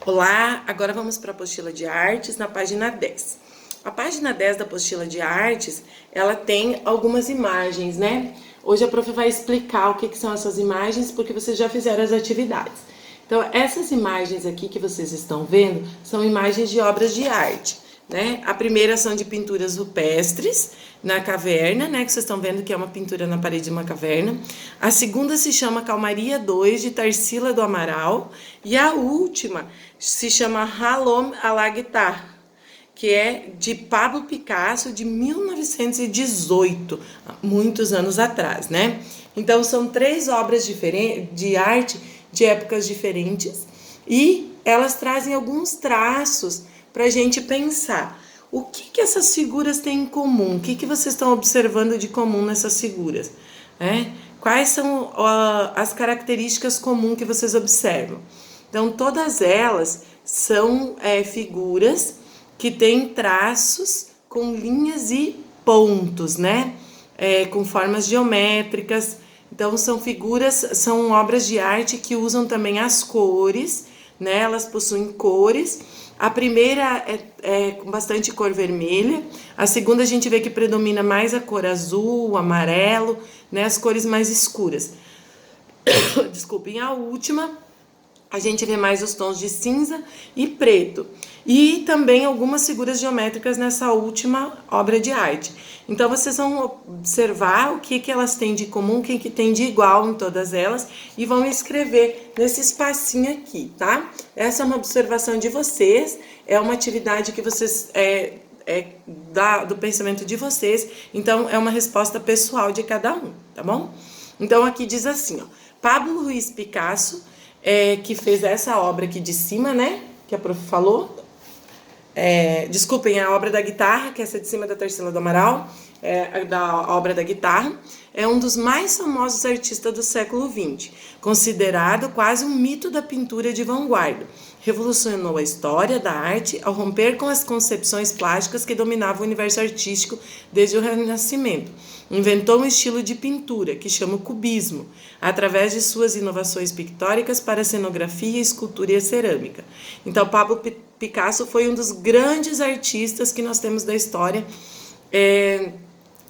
Olá, agora vamos para a apostila de artes na página 10. A página 10 da apostila de artes, ela tem algumas imagens, né? Hoje a prof vai explicar o que são essas imagens, porque vocês já fizeram as atividades. Então, essas imagens aqui que vocês estão vendo são imagens de obras de arte, né? A primeira são de pinturas rupestres na caverna, né? Que vocês estão vendo que é uma pintura na parede de uma caverna. A segunda se chama Calmaria 2, de Tarsila do Amaral. E a última se chama Halom à la Guitarre, que é de Pablo Picasso, de 1918, muitos anos atrás, né? Então, são 3 obras diferentes de arte de épocas diferentes e elas trazem alguns traços para a gente pensar. O que essas figuras têm em comum? O que vocês estão observando de comum nessas figuras? Quais são as características comuns que vocês observam? Então, todas elas são figuras que têm traços com linhas e pontos, né? Com formas geométricas. Então, são obras de arte que usam também as cores, né? Elas possuem cores. A primeira é com bastante cor vermelha. A segunda a gente vê que predomina mais a cor azul, o amarelo, né? As cores mais escuras. Desculpem, a última a gente vê mais os tons de cinza e preto. E também algumas figuras geométricas nessa última obra de arte. Então, vocês vão observar o que elas têm de comum, o que tem de igual em todas elas e vão escrever nesse espacinho aqui, tá? Essa é uma observação de vocês, é uma atividade que vocês... do pensamento de vocês, então é uma resposta pessoal de cada um, tá bom? Então, aqui diz assim, ó, Pablo Ruiz Picasso, que fez essa obra aqui de cima, né? Que a prof falou. Desculpem, a obra da guitarra, que é essa de cima da Tarsila do Amaral, da obra da guitarra, é um dos mais famosos artistas do século XX, considerado quase um mito da pintura de vanguarda. Revolucionou a história da arte ao romper com as concepções plásticas que dominavam o universo artístico desde o Renascimento. Inventou um estilo de pintura, que chama o cubismo, através de suas inovações pictóricas para a cenografia, escultura e a cerâmica. Então, Pablo Picasso foi um dos grandes artistas que nós temos da história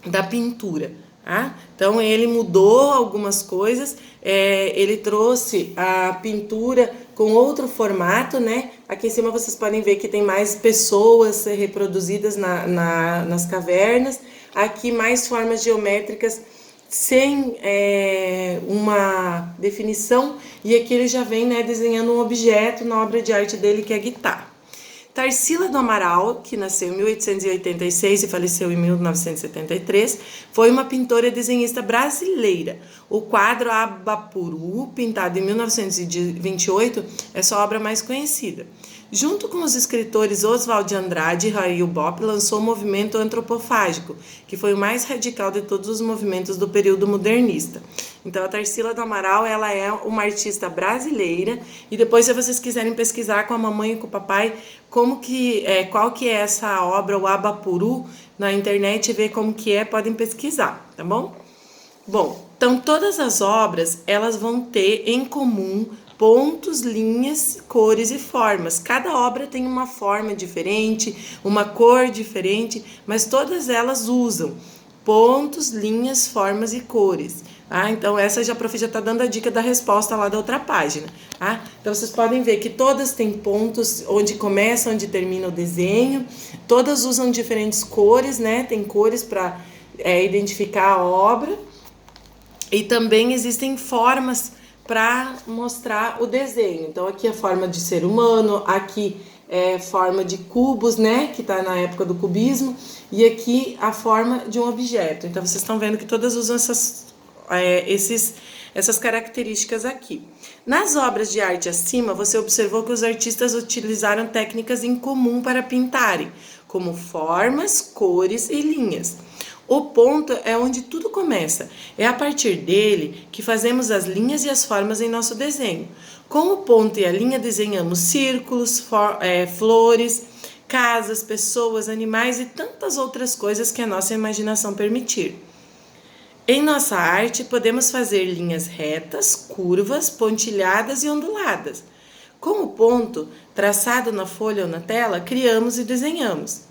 da pintura. Tá? Então, ele mudou algumas coisas, ele trouxe a pintura com outro formato, né? Aqui em cima vocês podem ver que tem mais pessoas reproduzidas nas cavernas, aqui mais formas geométricas sem uma definição, e aqui ele já vem, né, desenhando um objeto na obra de arte dele, que é a guitarra. Tarsila do Amaral, que nasceu em 1886 e faleceu em 1973, foi uma pintora e desenhista brasileira. O quadro Abapuru, pintado em 1928, é sua obra mais conhecida. Junto com os escritores Oswald de Andrade e Raul Bopp, lançou o movimento antropofágico, que foi o mais radical de todos os movimentos do período modernista. Então, a Tarsila do Amaral, ela é uma artista brasileira, e depois, se vocês quiserem pesquisar com a mamãe e com o papai qual que é essa obra, o Abapuru, na internet, e ver como que podem pesquisar, tá bom? Bom, então todas as obras, elas vão ter em comum pontos, linhas, cores e formas. Cada obra tem uma forma diferente, uma cor diferente, mas todas elas usam pontos, linhas, formas e cores. Então, essa a prof já está dando a dica da resposta lá da outra página. Então, vocês podem ver que todas têm pontos onde começa, onde termina o desenho. Todas usam diferentes cores, né? Tem cores para identificar a obra. E também existem formas para mostrar o desenho. Então, aqui a forma de ser humano, aqui é forma de cubos, né, que está na época do cubismo, e aqui a forma de um objeto. Então, vocês estão vendo que todas usam essas características aqui. Nas obras de arte acima, você observou que os artistas utilizaram técnicas em comum para pintarem, como formas, cores e linhas. O ponto é onde tudo começa. É a partir dele que fazemos as linhas e as formas em nosso desenho. Com o ponto e a linha desenhamos círculos, flores, casas, pessoas, animais e tantas outras coisas que a nossa imaginação permitir. Em nossa arte, podemos fazer linhas retas, curvas, pontilhadas e onduladas. Com o ponto traçado na folha ou na tela, criamos e desenhamos.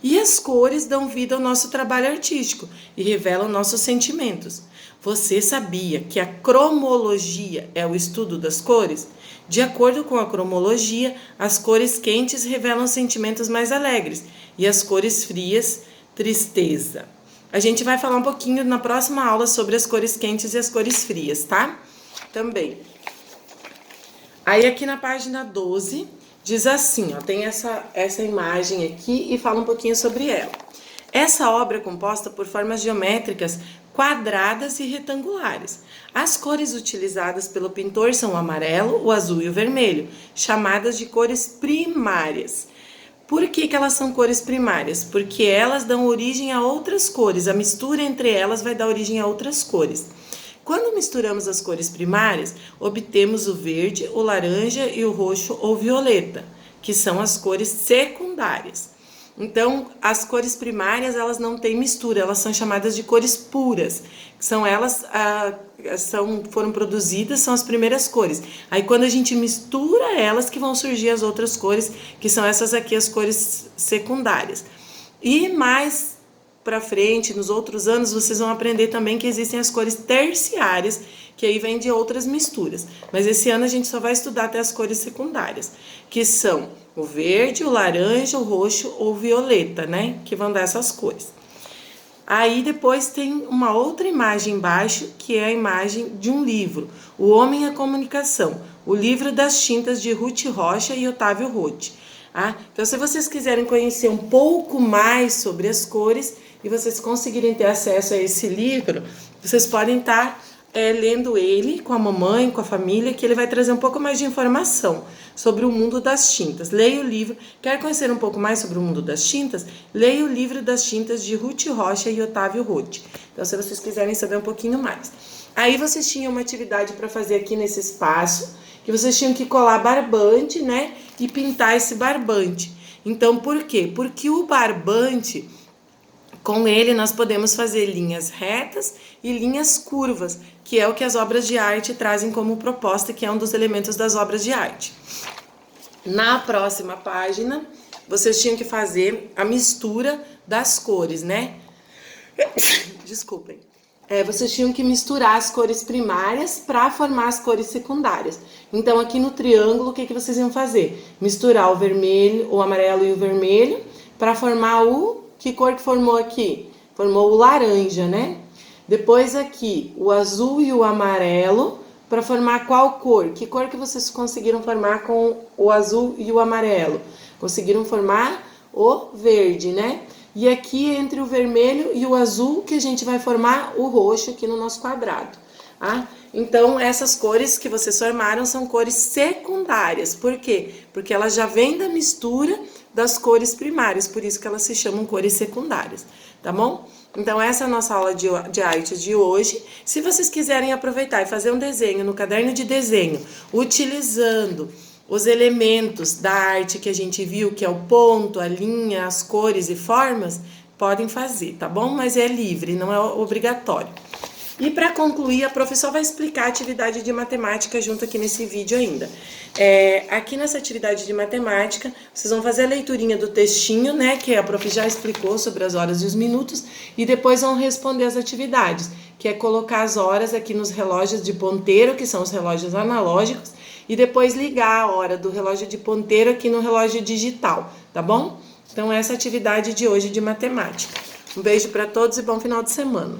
E as cores dão vida ao nosso trabalho artístico e revelam nossos sentimentos. Você sabia que a cromologia é o estudo das cores? De acordo com a cromologia, as cores quentes revelam sentimentos mais alegres e as cores frias, tristeza. A gente vai falar um pouquinho na próxima aula sobre as cores quentes e as cores frias, tá? Também. Aí aqui na página 12, diz assim, ó, tem essa imagem aqui e fala um pouquinho sobre ela. Essa obra é composta por formas geométricas quadradas e retangulares. As cores utilizadas pelo pintor são o amarelo, o azul e o vermelho, chamadas de cores primárias. Por que elas são cores primárias? Porque elas dão origem a outras cores, a mistura entre elas vai dar origem a outras cores. Quando misturamos as cores primárias, obtemos o verde, o laranja e o roxo ou violeta, que são as cores secundárias. Então, as cores primárias, elas não têm mistura, elas são chamadas de cores puras, que são elas, foram produzidas, são as primeiras cores. Aí, quando a gente mistura elas, que vão surgir as outras cores, que são essas aqui, as cores secundárias. E mais para frente, nos outros anos, vocês vão aprender também que existem as cores terciárias, que aí vem de outras misturas. Mas esse ano a gente só vai estudar até as cores secundárias, que são o verde, o laranja, o roxo ou o violeta, né? Que vão dar essas cores. Aí depois tem uma outra imagem embaixo, que é a imagem de um livro, O Homem e a Comunicação, o livro das tintas de Ruth Rocha e Otávio Roth. Então, se vocês quiserem conhecer um pouco mais sobre as cores e vocês conseguirem ter acesso a esse livro, vocês podem estar lendo ele com a mamãe, com a família, que ele vai trazer um pouco mais de informação sobre o mundo das tintas. Leia o livro. Quer conhecer um pouco mais sobre o mundo das tintas? Leia o livro das tintas de Ruth Rocha e Otávio Roth. Então, se vocês quiserem saber um pouquinho mais. Aí vocês tinham uma atividade para fazer aqui nesse espaço, que vocês tinham que colar barbante, né? E pintar esse barbante. Então, por quê? Porque o barbante, com ele nós podemos fazer linhas retas e linhas curvas, que é o que as obras de arte trazem como proposta, que é um dos elementos das obras de arte. Na próxima página, vocês tinham que fazer a mistura das cores, né? Desculpem. Vocês tinham que misturar as cores primárias para formar as cores secundárias. Então, aqui no triângulo, o que vocês iam fazer? Misturar o vermelho, o amarelo e o vermelho para formar que cor que formou aqui? Formou o laranja, né? Depois aqui, o azul e o amarelo para formar qual cor? Que cor que vocês conseguiram formar com o azul e o amarelo? Conseguiram formar o verde, né? E aqui, entre o vermelho e o azul, que a gente vai formar o roxo aqui no nosso quadrado. Então, essas cores que vocês formaram são cores secundárias. Por quê? Porque elas já vêm da mistura das cores primárias, por isso que elas se chamam cores secundárias, tá bom? Então, essa é a nossa aula de arte de hoje. Se vocês quiserem aproveitar e fazer um desenho no caderno de desenho, utilizando os elementos da arte que a gente viu, que é o ponto, a linha, as cores e formas, podem fazer, tá bom? Mas é livre, não é obrigatório. E para concluir, a professora vai explicar a atividade de matemática junto aqui nesse vídeo ainda. Aqui nessa atividade de matemática, vocês vão fazer a leiturinha do textinho, né? Que a prof já explicou sobre as horas e os minutos, e depois vão responder as atividades, que é colocar as horas aqui nos relógios de ponteiro, que são os relógios analógicos, e depois ligar a hora do relógio de ponteiro aqui no relógio digital, tá bom? Então, essa é a atividade de hoje de matemática. Um beijo para todos e bom final de semana.